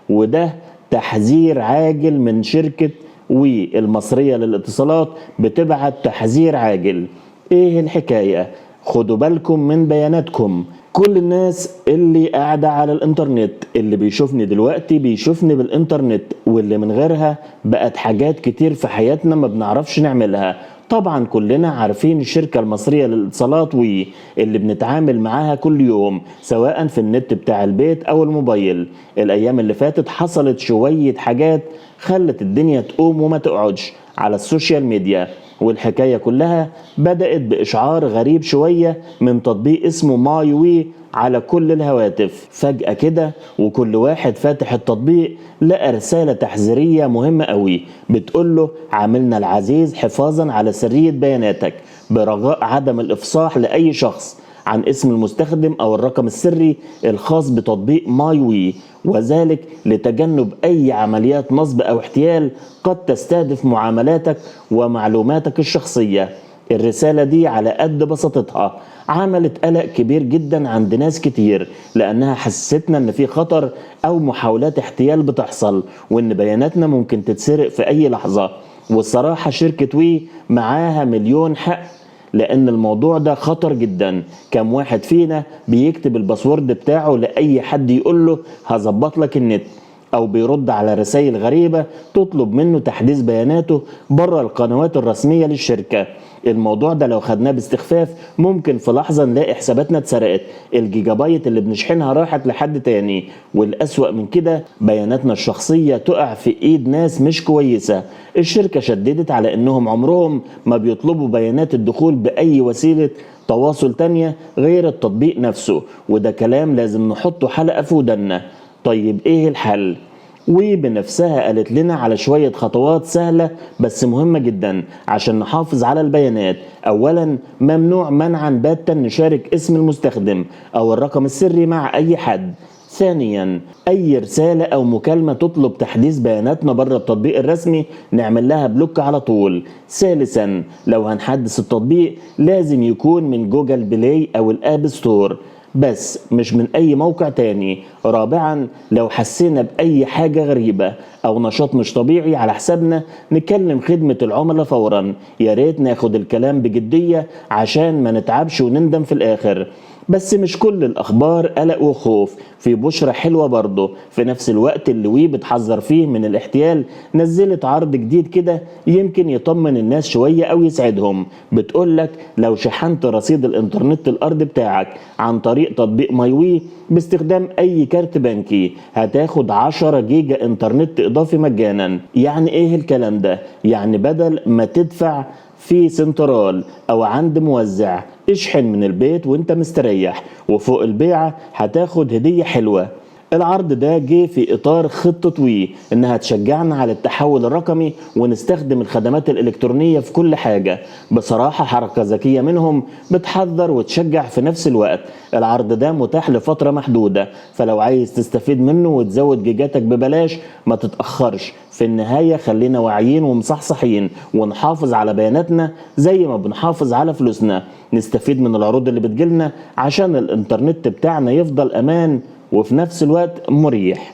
وده تحذير عاجل من شركة وي المصرية للاتصالات، بتبعت تحذير عاجل. ايه الحكاية؟ خدوا بالكم من بياناتكم. كل الناس اللي قاعدة على الانترنت، اللي بيشوفني دلوقتي بيشوفني بالانترنت، واللي من غيرها بقت حاجات كتير في حياتنا ما بنعرفش نعملها. طبعا كلنا عارفين الشركة المصرية للاتصالات وي، اللي بنتعامل معاها كل يوم سواء في النت بتاع البيت او الموبايل. الايام اللي فاتت حصلت شوية حاجات خلت الدنيا تقوم وما تقعدش على السوشيال ميديا، والحكاية كلها بدأت بإشعار غريب شوية من تطبيق اسمه ماي وي على كل الهواتف. فجأة كده وكل واحد فاتح التطبيق لقى رسالة تحذيرية مهمة قوي بتقول له: عاملنا العزيز حفاظا على سرية بياناتك، برجاء عدم الإفصاح لأي شخص عن اسم المستخدم أو الرقم السري الخاص بتطبيق ماي وي، وذلك لتجنب أي عمليات نصب أو احتيال قد تستهدف معاملاتك ومعلوماتك الشخصية. الرسالة دي على قد بساطتها عملت قلق كبير جدا عند ناس كتير، لأنها حسستنا إن في خطر أو محاولات احتيال بتحصل، وإن بياناتنا ممكن تتسرق في أي لحظة. والصراحة شركة وي معاها مليون حق، لأن الموضوع ده خطر جدا. كم واحد فينا بيكتب الباسورد بتاعه لأي حد يقول له هظبط لك النت، أو بيرد على رسائل غريبة تطلب منه تحديث بياناته بره القنوات الرسمية للشركة. الموضوع ده لو خدناه باستخفاف ممكن في لحظة نلاقي حساباتنا اتسرقت، الجيجا بايت اللي بنشحنها راحت لحد تاني، والأسوأ من كده بياناتنا الشخصية تقع في ايد ناس مش كويسة. الشركة شددت على انهم عمرهم ما بيطلبوا بيانات الدخول بأي وسيلة تواصل تانية غير التطبيق نفسه، وده كلام لازم نحطه حلقة في ودنا. طيب ايه الحل؟ وبنفسها قالت لنا على شوية خطوات سهلة بس مهمة جدا عشان نحافظ على البيانات. اولا، ممنوع منعا باتا نشارك اسم المستخدم او الرقم السري مع اي حد. ثانيا، اي رسالة او مكالمة تطلب تحديث بياناتنا بره التطبيق الرسمي نعمل لها بلوك على طول. ثالثا، لو هنحدث التطبيق لازم يكون من جوجل بلاي او الاب ستور بس مش من اي موقع تاني. رابعا، لو حسينا باي حاجة غريبة او نشاط مش طبيعي على حسابنا نكلم خدمة العملاء فورا. يا ريت ناخد الكلام بجدية عشان ما نتعبش ونندم في الاخر. بس مش كل الاخبار قلق وخوف، في بشرة حلوة برضه. في نفس الوقت اللي وي بتحذر فيه من الاحتيال نزلت عرض جديد كده يمكن يطمن الناس شوية او يسعدهم. بتقولك لو شحنت رصيد الانترنت الارضي بتاعك عن طريق تطبيق ماي وي باستخدام اي كارت بنكي هتاخد 10 جيجا انترنت اضافي مجانا. يعني ايه الكلام ده؟ يعني بدل ما تدفع في سنترال او عند موزع اشحن من البيت وانت مستريح، وفوق البيعة هتاخد هدية حلوة. العرض ده جه في اطار خطة وي انها تشجعنا على التحول الرقمي ونستخدم الخدمات الالكترونية في كل حاجة. بصراحة حركة ذكية منهم، بتحذر وتشجع في نفس الوقت. العرض ده متاح لفترة محدودة، فلو عايز تستفيد منه وتزود جيجاتك ببلاش ما تتأخرش. في النهاية خلينا واعيين ومصحصحين ونحافظ على بياناتنا زي ما بنحافظ على فلوسنا. نستفيد من العروض اللي بتجيلنا عشان الانترنت بتاعنا يفضل امان وفي نفس الوقت مريح.